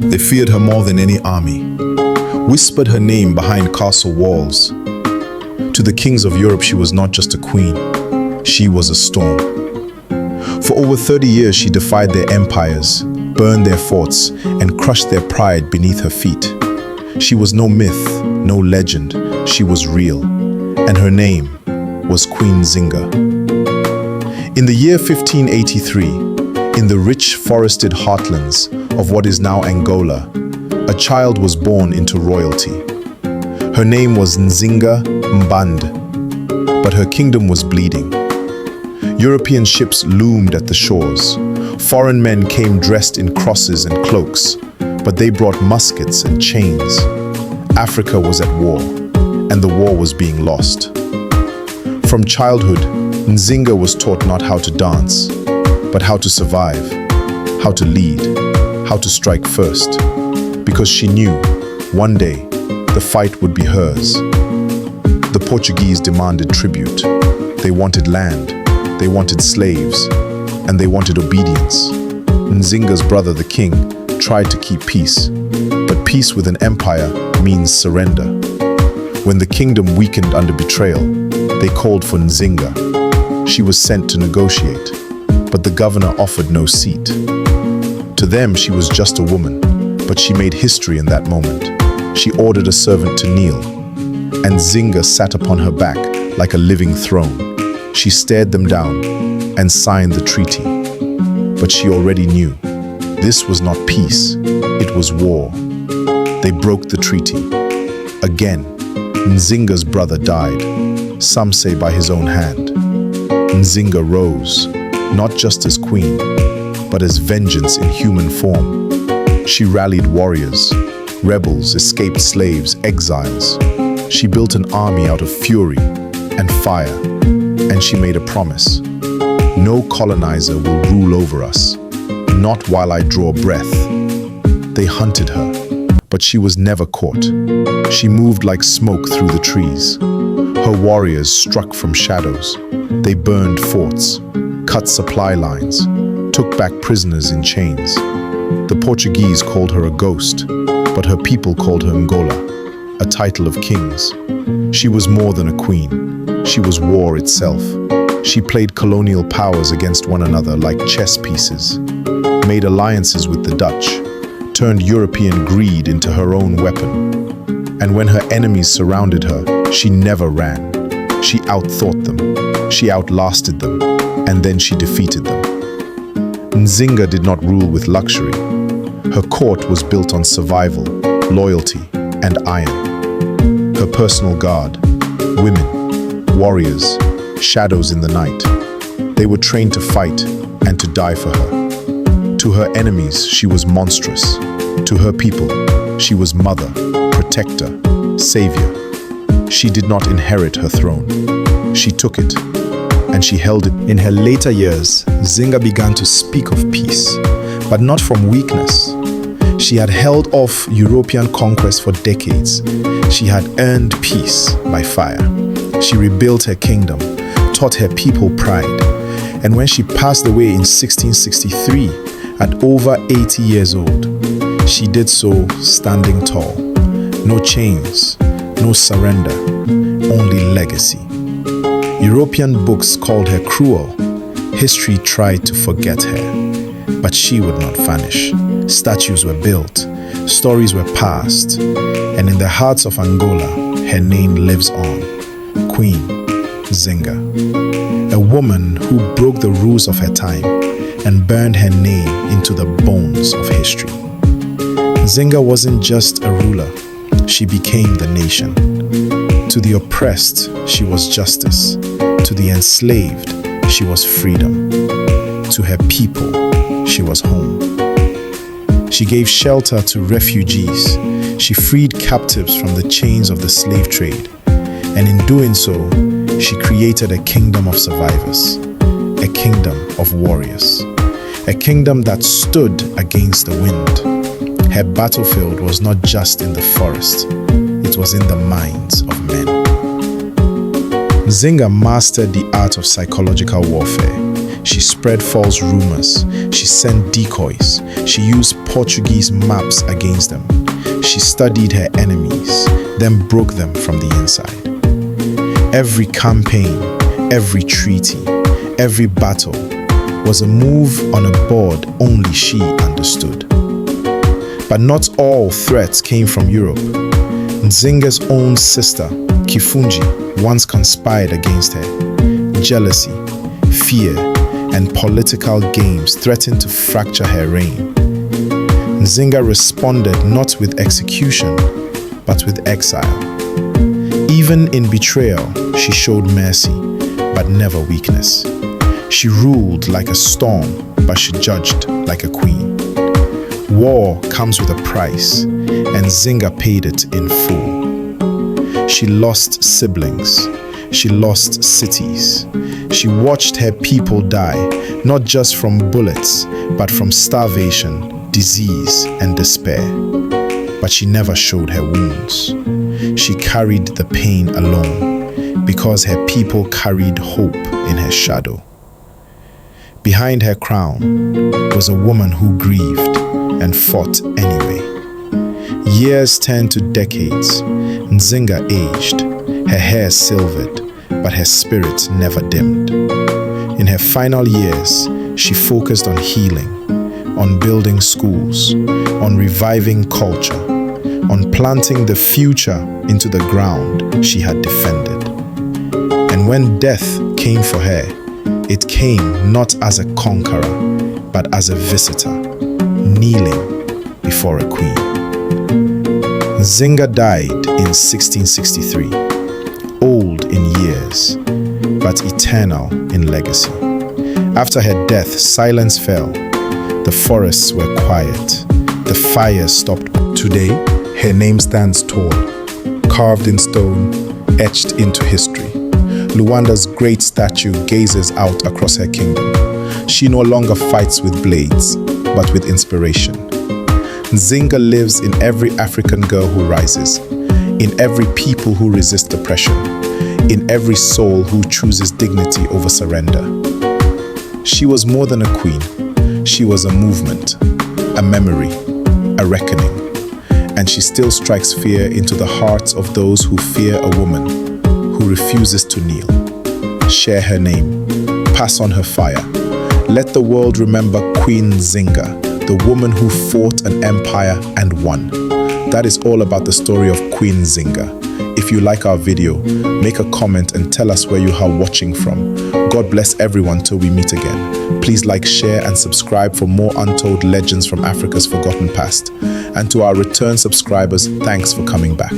They feared her more than any army, whispered her name behind castle walls. To the kings of Europe, she was not just a queen, she was a storm. For over 30 years, she defied their empires, burned their forts, and crushed their pride beneath her feet. She was no myth, no legend, she was real, and her name was Queen Nzinga. In the year 1583, in the rich forested heartlands of what is now Angola, a child was born into royalty. Her name was Nzinga Mband, but her kingdom was bleeding. European ships loomed at the shores. Foreign men came dressed in crosses and cloaks, but they brought muskets and chains. Africa was at war, and the war was being lost. From childhood, Nzinga was taught not how to dance, but how to survive, how to lead, how to strike first, because she knew one day the fight would be hers. The Portuguese demanded tribute. They wanted land, they wanted slaves, and they wanted obedience. Nzinga's brother, the king, tried to keep peace, but peace with an empire means surrender. When the kingdom weakened under betrayal, they called for Nzinga. She was sent to negotiate, but the governor offered no seat. To them, she was just a woman, but she made history in that moment. She ordered a servant to kneel, and Nzinga sat upon her back like a living throne. She stared them down and signed the treaty. But she already knew. This was not peace, it was war. They broke the treaty. Again, Nzinga's brother died, some say by his own hand. Nzinga rose, not just as queen, but as vengeance in human form. She rallied warriors, rebels, escaped slaves, exiles. She built an army out of fury and fire, and she made a promise. No colonizer will rule over us, not while I draw breath. They hunted her, but she was never caught. She moved like smoke through the trees. Her warriors struck from shadows. They burned forts, cut supply lines, took back prisoners in chains. The Portuguese called her a ghost, but her people called her Ngola, a title of kings. She was more than a queen. She was war itself. She played colonial powers against one another like chess pieces, made alliances with the Dutch, turned European greed into her own weapon. And when her enemies surrounded her, she never ran. She outthought them, she outlasted them, and then she defeated them. Nzinga did not rule with luxury. Her court was built on survival, loyalty, and iron. Her personal guard, women, warriors, shadows in the night. They were trained to fight and to die for her. To her enemies, she was monstrous. To her people, she was mother, protector, savior. She did not inherit her throne. She took it, and she held it. In her later years, Nzinga began to speak of peace, but not from weakness. She had held off European conquest for decades. She had earned peace by fire. She rebuilt her kingdom, taught her people pride. And when she passed away in 1663, at over 80 years old, she did so standing tall. No chains, no surrender, only legacy. European books called her cruel. History tried to forget her, but she would not vanish. Statues were built, stories were passed, and in the hearts of Angola, her name lives on. Queen Nzinga, a woman who broke the rules of her time and burned her name into the bones of history. Nzinga wasn't just a ruler, she became the nation. To the oppressed, she was justice. To the enslaved, she was freedom. To her people, she was home. She gave shelter to refugees. She freed captives from the chains of the slave trade. And in doing so, she created a kingdom of survivors, a kingdom of warriors, a kingdom that stood against the wind. Her battlefield was not just in the forest, it was in the minds of men. Nzinga mastered the art of psychological warfare. She spread false rumors. She sent decoys. She used Portuguese maps against them. She studied her enemies, then broke them from the inside. Every campaign, every treaty, every battle was a move on a board only she understood. But not all threats came from Europe. Nzinga's own sister, Kifunji, once conspired against her. Jealousy, fear, and political games threatened to fracture her reign. Nzinga responded not with execution, but with exile. Even in betrayal, she showed mercy, but never weakness. She ruled like a storm, but she judged like a queen. War comes with a price, and Nzinga paid it in full. She lost siblings. She lost cities. She watched her people die, not just from bullets, but from starvation, disease, and despair. But she never showed her wounds. She carried the pain alone, because her people carried hope in her shadow. Behind her crown was a woman who grieved and fought anyway. Years turned to decades. Nzinga aged, her hair silvered, but her spirit never dimmed. In her final years, she focused on healing, on building schools, on reviving culture, on planting the future into the ground she had defended. And when death came for her, it came not as a conqueror, but as a visitor, kneeling before a queen. Nzinga died in 1663, old in years, but eternal in legacy. After her death, silence fell. The forests were quiet. The fire stopped. Today, her name stands tall, carved in stone, etched into history. Luanda's great statue gazes out across her kingdom. She no longer fights with blades, but with inspiration. Nzinga lives in every African girl who rises, in every people who resist oppression, in every soul who chooses dignity over surrender. She was more than a queen. She was a movement, a memory, a reckoning. And she still strikes fear into the hearts of those who fear a woman who refuses to kneel. Share her name. Pass on her fire. Let the world remember Queen Nzinga, the woman who fought an empire and won. That is all about the story of Queen Nzinga. If you like our video, make a comment and tell us where you are watching from. God bless everyone till we meet again. Please like, share, and subscribe for more untold legends from Africa's forgotten past. And to our return subscribers, thanks for coming back.